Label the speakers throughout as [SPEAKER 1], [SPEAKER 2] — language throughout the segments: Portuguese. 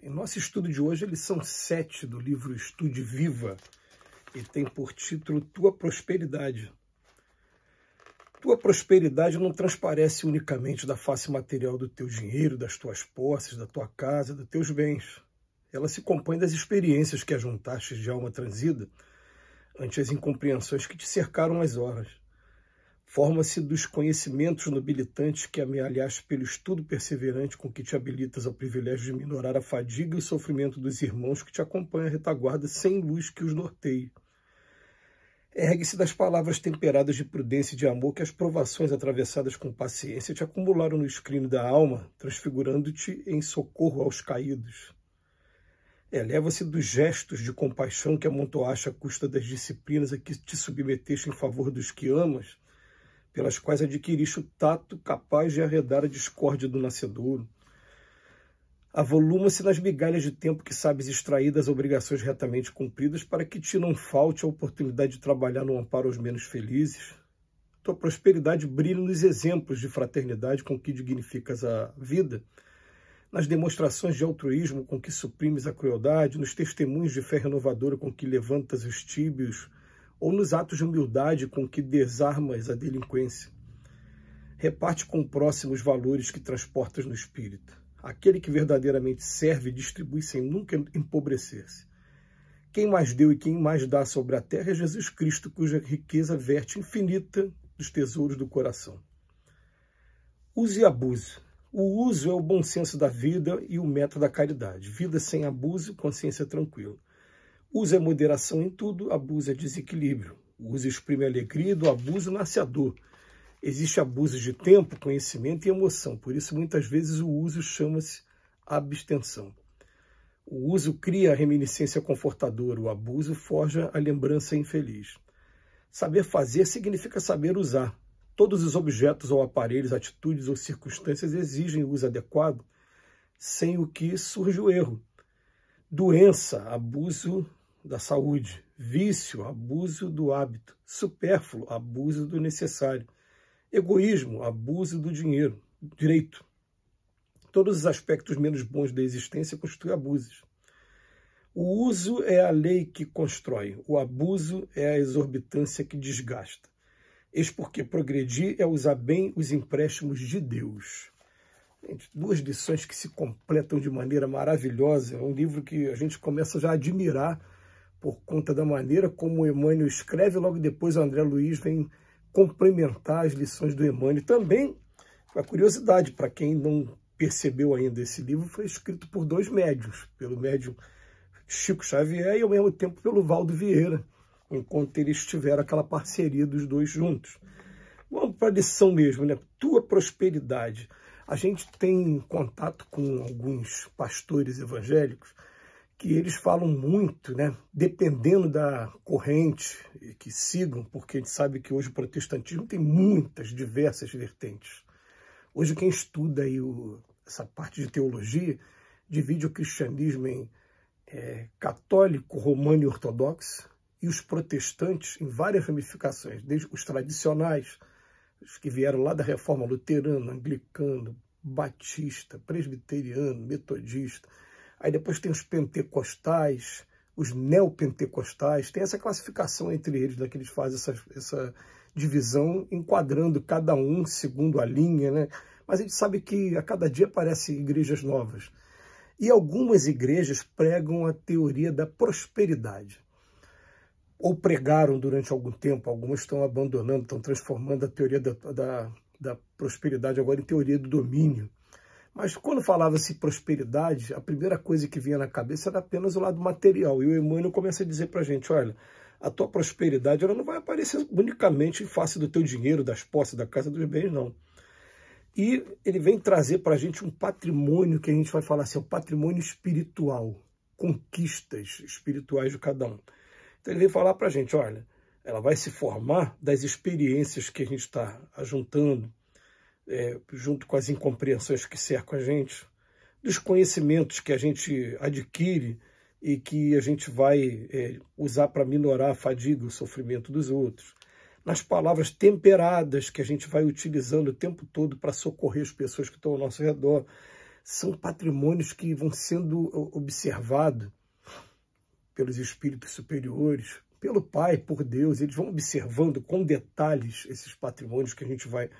[SPEAKER 1] Em nosso estudo de hoje, a lição 7 do livro Estude Viva, e tem por título Tua Prosperidade. Tua prosperidade não transparece unicamente da face material do teu dinheiro, das tuas posses, da tua casa, dos teus bens. Ela se compõe das experiências que ajuntaste de alma transida ante as incompreensões que te cercaram as horas. Forma-se dos conhecimentos nobilitantes que amealhaste pelo estudo perseverante com que te habilitas ao privilégio de minorar a fadiga e o sofrimento dos irmãos que te acompanham à retaguarda sem luz que os norteie. Ergue-se das palavras temperadas de prudência e de amor que as provações atravessadas com paciência te acumularam no escrínio da alma, transfigurando-te em socorro aos caídos. Eleva-se dos gestos de compaixão que amontoaste à custa das disciplinas a que te submeteste em favor dos que amas, pelas quais adquiriste o tato capaz de arredar a discórdia do nascedouro. Avoluma-se nas migalhas de tempo que sabes extrair das obrigações retamente cumpridas para que te não falte a oportunidade de trabalhar no amparo aos menos felizes. Tua prosperidade brilha nos exemplos de fraternidade com que dignificas a vida, nas demonstrações de altruísmo com que suprimes a crueldade, nos testemunhos de fé renovadora com que levantas os tíbios, ou nos atos de humildade com que desarmas a delinquência. Reparte com o próximo os valores que transportas no espírito. Aquele que verdadeiramente serve e distribui sem nunca empobrecer-se. Quem mais deu e quem mais dá sobre a terra é Jesus Cristo, cuja riqueza verte infinita dos tesouros do coração. Use e abuse. O uso é o bom senso da vida e o método da caridade. Vida sem abuso, consciência tranquila. Uso é moderação em tudo, abuso é desequilíbrio. O uso exprime a alegria, do abuso nasce a dor. Existe abuso de tempo, conhecimento e emoção, por isso muitas vezes o uso chama-se abstenção. O uso cria a reminiscência confortadora, o abuso forja a lembrança infeliz. Saber fazer significa saber usar. Todos os objetos ou aparelhos, atitudes ou circunstâncias exigem o uso adequado, sem o que surge o erro. Doença, abuso da saúde. Vício, abuso do hábito. Supérfluo, abuso do necessário. Egoísmo, abuso do dinheiro. Direito. Todos os aspectos menos bons da existência constituem abusos. O uso é a lei que constrói. O abuso é a exorbitância que desgasta. Eis porque progredir é usar bem os empréstimos de Deus. Gente, duas lições que se completam de maneira maravilhosa. É um livro que a gente começa já a admirar por conta da maneira como o Emmanuel escreve. Logo depois o André Luiz vem complementar as lições do Emmanuel. Também, a curiosidade, para quem não percebeu ainda, esse livro foi escrito por dois médiuns, pelo médium Chico Xavier e ao mesmo tempo pelo Valdo Vieira, enquanto eles tiveram aquela parceria dos dois juntos. Vamos para a lição mesmo, né? Tua prosperidade. A gente tem contato com alguns pastores evangélicos que eles falam muito, né? Dependendo da corrente que sigam, porque a gente sabe que hoje o protestantismo tem muitas, diversas vertentes. Hoje quem estuda aí essa parte de teologia divide o cristianismo em católico, romano e ortodoxo, e os protestantes em várias ramificações, desde os tradicionais, os que vieram lá da reforma luterana, anglicano, batista, presbiteriano, metodista. Aí depois tem os pentecostais, os neopentecostais, tem essa classificação entre eles, né, que eles fazem essa divisão, enquadrando cada um segundo a linha, né? Mas a gente sabe que a cada dia aparecem igrejas novas. E algumas igrejas pregam a teoria da prosperidade. Ou pregaram durante algum tempo, algumas estão abandonando, estão transformando a teoria da prosperidade agora em teoria do domínio. Mas quando falava-se prosperidade, a primeira coisa que vinha na cabeça era apenas o lado material. E o Emmanuel começa a dizer para a gente, olha, a tua prosperidade ela não vai aparecer unicamente em face do teu dinheiro, das posses, da casa, dos bens, não. E ele vem trazer para a gente um patrimônio que a gente vai falar assim, o patrimônio espiritual, conquistas espirituais de cada um. Então ele vem falar para a gente, olha, ela vai se formar das experiências que a gente está ajuntando, junto com as incompreensões que cercam a gente, dos conhecimentos que a gente adquire e que a gente vai usar para minorar a fadiga, o sofrimento dos outros, nas palavras temperadas que a gente vai utilizando o tempo todo para socorrer as pessoas que estão ao nosso redor, são patrimônios que vão sendo observados pelos espíritos superiores, pelo Pai, por Deus. Eles vão observando com detalhes esses patrimônios que a gente vai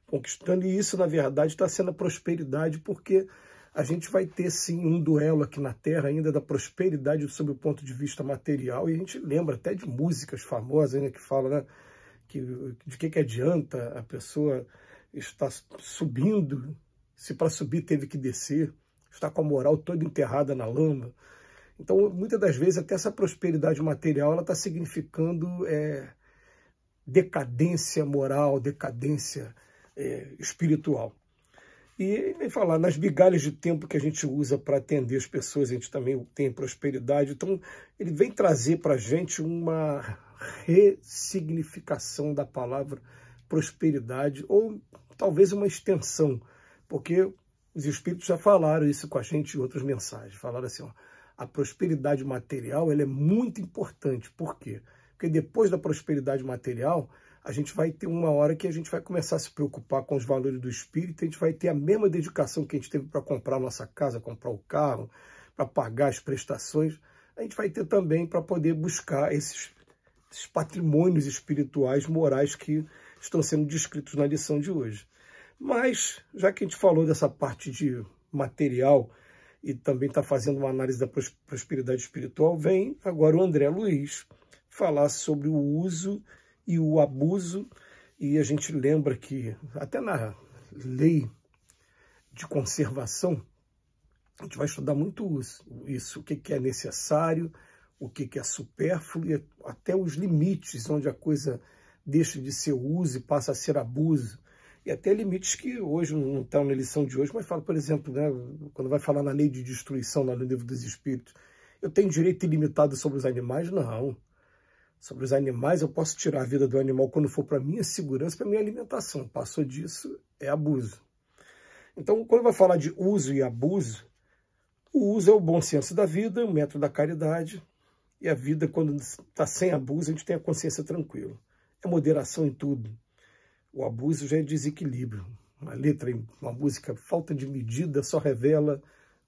[SPEAKER 1] conquistando, e isso, na verdade, está sendo a prosperidade, porque a gente vai ter, sim, um duelo aqui na Terra ainda da prosperidade sob o ponto de vista material, e a gente lembra até de músicas famosas, né, que falam, né, de que adianta a pessoa estar subindo, se para subir teve que descer, está com a moral toda enterrada na lama. Então, muitas das vezes, até essa prosperidade material ela está significando decadência moral, decadência espiritual. E nem falar, nas migalhas de tempo que a gente usa para atender as pessoas, a gente também tem prosperidade. Então, ele vem trazer para a gente uma ressignificação da palavra prosperidade, ou talvez uma extensão, porque os espíritos já falaram isso com a gente em outras mensagens. Falaram assim, ó, a prosperidade material ela é muito importante. Por quê? Porque depois da prosperidade material, a gente vai ter uma hora que a gente vai começar a se preocupar com os valores do espírito, a gente vai ter a mesma dedicação que a gente teve para comprar a nossa casa, comprar o carro, para pagar as prestações, a gente vai ter também para poder buscar esses patrimônios espirituais, morais que estão sendo descritos na lição de hoje. Mas, já que a gente falou dessa parte de material e também está fazendo uma análise da prosperidade espiritual, vem agora o André Luiz falar sobre o uso e o abuso, e a gente lembra que até na lei de conservação, a gente vai estudar muito isso, o que é necessário, o que é supérfluo, e até os limites onde a coisa deixa de ser uso e passa a ser abuso, e até limites que hoje não estão na lição de hoje, mas fala, por exemplo, né, quando vai falar na lei de destruição, lá no livro dos Espíritos, eu tenho direito ilimitado sobre os animais? Não. Sobre os animais, eu posso tirar a vida do animal quando for para minha segurança, para minha alimentação. Passou disso, é abuso. Então, quando vai falar de uso e abuso, o uso é o bom senso da vida, o método da caridade, e a vida, quando está sem abuso, a gente tem a consciência tranquila. É moderação em tudo. O abuso já é desequilíbrio. Uma letra, uma música, falta de medida só revela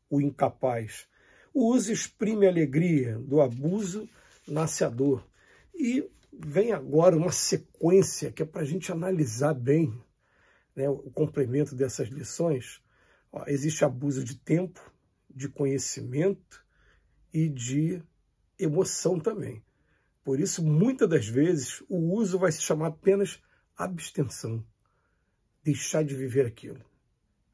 [SPEAKER 1] o incapaz. O uso exprime a alegria, do abuso nasce a dor. E vem agora uma sequência que é para a gente analisar bem, né, o complemento dessas lições. Ó, existe abuso de tempo, de conhecimento e de emoção também. Por isso, muitas das vezes, o uso vai se chamar apenas abstenção. Deixar de viver aquilo.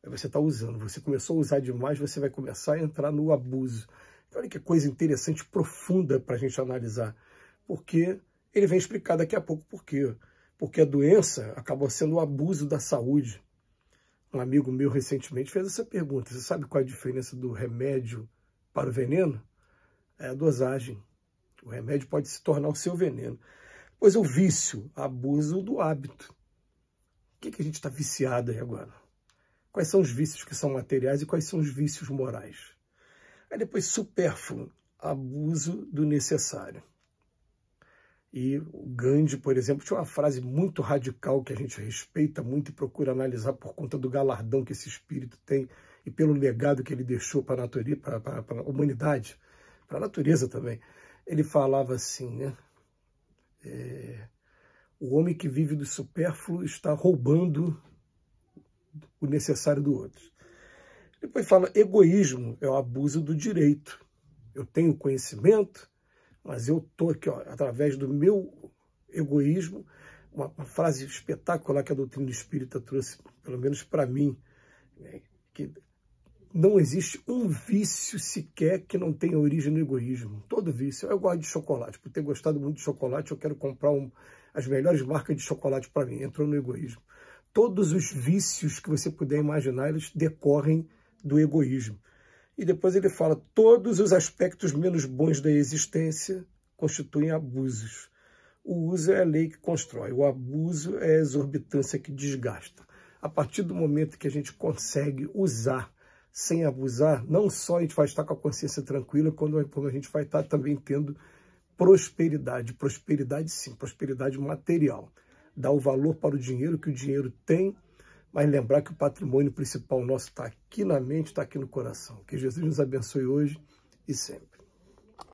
[SPEAKER 1] Aí você está usando. Você começou a usar demais, você vai começar a entrar no abuso. Olha que coisa interessante, profunda para a gente analisar. Porque ele vem explicar daqui a pouco por quê. Porque a doença acabou sendo o abuso da saúde. Um amigo meu recentemente fez essa pergunta. Você sabe qual é a diferença do remédio para o veneno? É a dosagem. O remédio pode se tornar o seu veneno. Pois o vício, abuso do hábito. O que a gente está viciado aí agora? Quais são os vícios que são materiais e quais são os vícios morais? Aí depois, supérfluo, abuso do necessário. E o Gandhi, por exemplo, tinha uma frase muito radical que a gente respeita muito e procura analisar por conta do galardão que esse espírito tem e pelo legado que ele deixou para a natureza, para a humanidade, para a natureza também. Ele falava assim, né? O homem que vive do supérfluo está roubando o necessário do outro. Depois fala, egoísmo é o abuso do direito. Eu tenho conhecimento, mas eu estou aqui, ó, através do meu egoísmo, uma frase espetacular que a doutrina espírita trouxe, pelo menos para mim, né, que não existe um vício sequer que não tenha origem no egoísmo. Todo vício. Eu gosto de chocolate. Por ter gostado muito de chocolate, eu quero comprar as melhores marcas de chocolate para mim. Entrou no egoísmo. Todos os vícios que você puder imaginar, eles decorrem do egoísmo. E depois ele fala, todos os aspectos menos bons da existência constituem abusos. O uso é a lei que constrói, o abuso é a exorbitância que desgasta. A partir do momento que a gente consegue usar sem abusar, não só a gente vai estar com a consciência tranquila, como a gente vai estar também tendo prosperidade. Prosperidade sim, prosperidade material. Dá o valor para o dinheiro que o dinheiro tem, mas lembrar que o patrimônio principal nosso está aqui na mente, está aqui no coração. Que Jesus nos abençoe hoje e sempre.